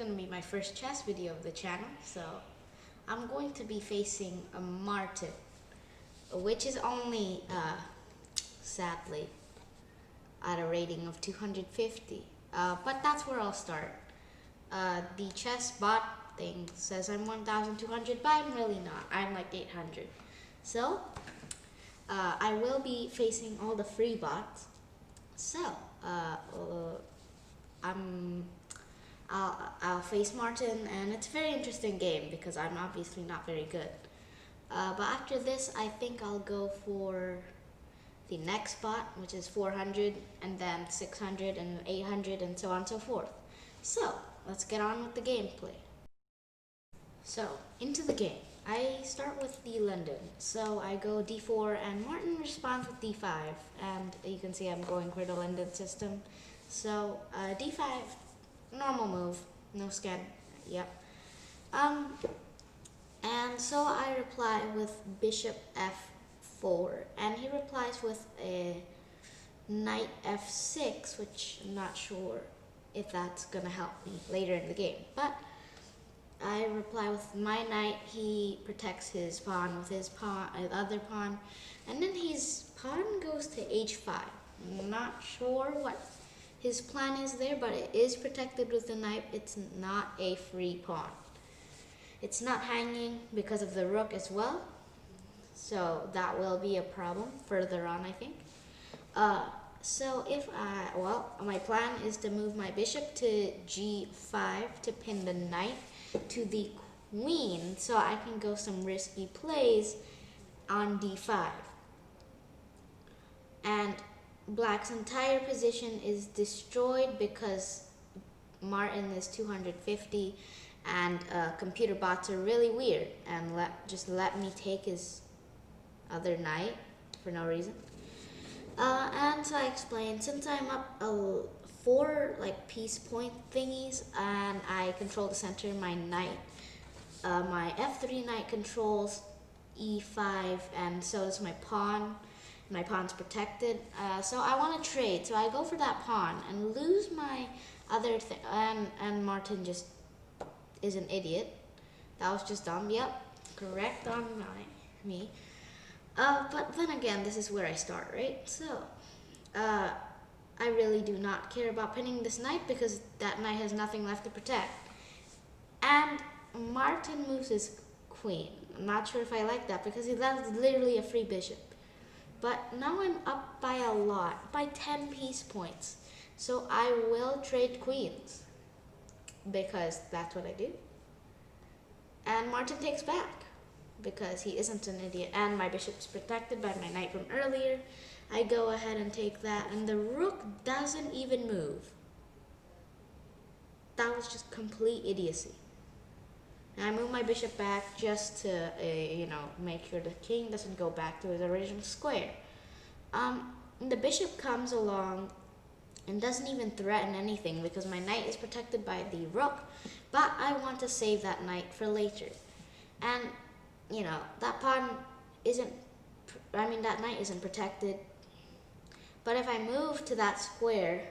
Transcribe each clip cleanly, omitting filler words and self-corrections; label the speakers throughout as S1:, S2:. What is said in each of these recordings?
S1: going to be my first chess video of the channel, so I'm going to be facing a Martin, which is only, sadly, at a rating of 250. But that's where I'll start. The chess bot thing says I'm 1,200, but I'm really not. I'm like 800. So, I will be facing all the free bots. So, I'll face Martin, and it's a very interesting game because I'm obviously not very good. But after this, I think I'll go for the next bot, which is 400, and then 600 and 800, and so on and so forth. So, let's get on with the gameplay. So, into the game. I start with the London. So I go d4, and Martin responds with d5, and you can see I'm going for the London system. So d5, normal move, no scan, yep. And so I reply with bishop f4, and he replies with a knight f6, which I'm not sure if that's gonna help me later in the game, but I reply with my knight. He protects his pawn with his other pawn, and then his pawn goes to h5. I'm not sure what his plan is there, but it is protected with the knight. It's not a free pawn. It's not hanging because of the rook as well, so that will be a problem further on, I think. So my plan is to move my bishop to g5 to pin the knight to the queen, so I can go some risky plays on d5. And black's entire position is destroyed because Martin is 250, and computer bots are really weird and just let me take his other knight for no reason. And so I explained, since I'm up 4 piece point thingies, and I control the center, my knight, my f3 knight controls e5, and so does my pawn. My pawn's protected, so I want to trade. So I go for that pawn and lose my other thing, and Martin just is an idiot. That was just dumb. Yep, correct on me. But then again, this is where I start, right? So, I really do not care about pinning this knight because that knight has nothing left to protect. And Martin moves his queen. I'm not sure if I like that because that's literally a free bishop. But now I'm up by a lot, by 10 piece points. So I will trade queens because that's what I do. And Martin takes back because he isn't an idiot, and my bishop's protected by my knight from earlier. I go ahead and take that, and the rook doesn't even move. That was just complete idiocy. And I move my bishop back just to, make sure the king doesn't go back to his original square. The bishop comes along and doesn't even threaten anything because my knight is protected by the rook, but I want to save that knight for later. And that knight isn't protected. But if I move to that square,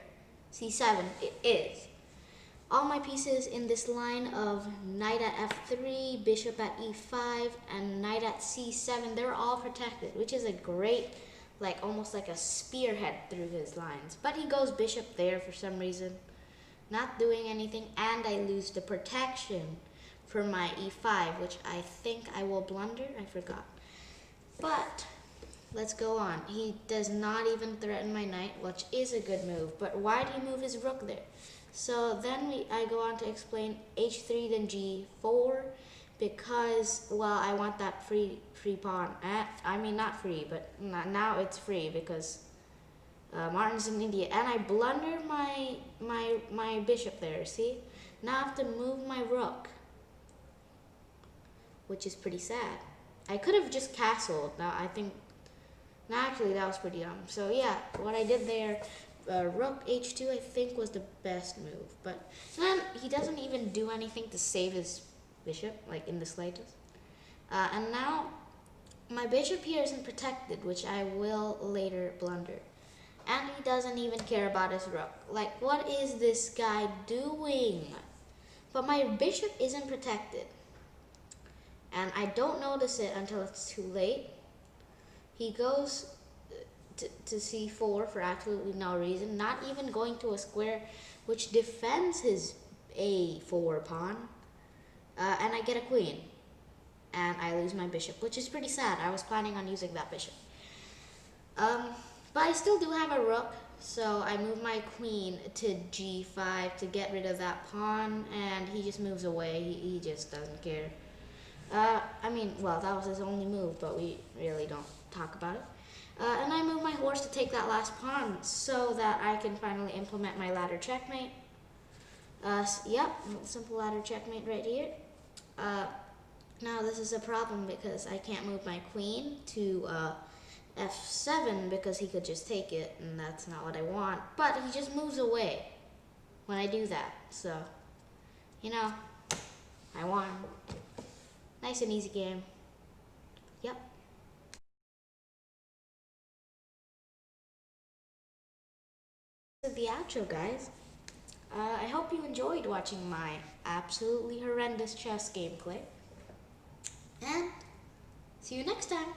S1: c7, it is. All my pieces in this line of knight at f3, bishop at e5, and knight at c7, they're all protected, which is a great, almost like a spearhead through his lines. But he goes bishop there for some reason, not doing anything, and I lose the protection for my e5, which I think I will blunder. I forgot. But let's go on. He does not even threaten my knight, which is a good move. But why did he move his rook there? So then I go on to explain h3 then g4 because, I want that free pawn. Not free, but now it's free because Martin's an idiot. And I blunder my bishop there, see? Now I have to move my rook, which is pretty sad. I could have just castled. Actually, that was pretty dumb. So yeah, what I did there, rook h2, I think was the best move. But then he doesn't even do anything to save his bishop, in the slightest. And now my bishop here isn't protected, which I will later blunder. And he doesn't even care about his rook. What is this guy doing? But my bishop isn't protected. And I don't notice it until it's too late. He goes to c4 for absolutely no reason, not even going to a square which defends his a4 pawn. And I get a queen. And I lose my bishop, which is pretty sad. I was planning on using that bishop. But I still do have a rook, so I move my queen to g5 to get rid of that pawn, and he just moves away. He just doesn't care. I mean, well, that was his only move, but we really don't talk about it. And I move my horse to take that last pawn so that I can finally implement my ladder checkmate. Yep, simple ladder checkmate right here. Now this is a problem because I can't move my queen to f7 because he could just take it, and that's not what I want. But he just moves away when I do that, so, you know, I won. Nice and easy game. Yep. This is the outro, guys. I hope you enjoyed watching my absolutely horrendous chess gameplay. And see you next time.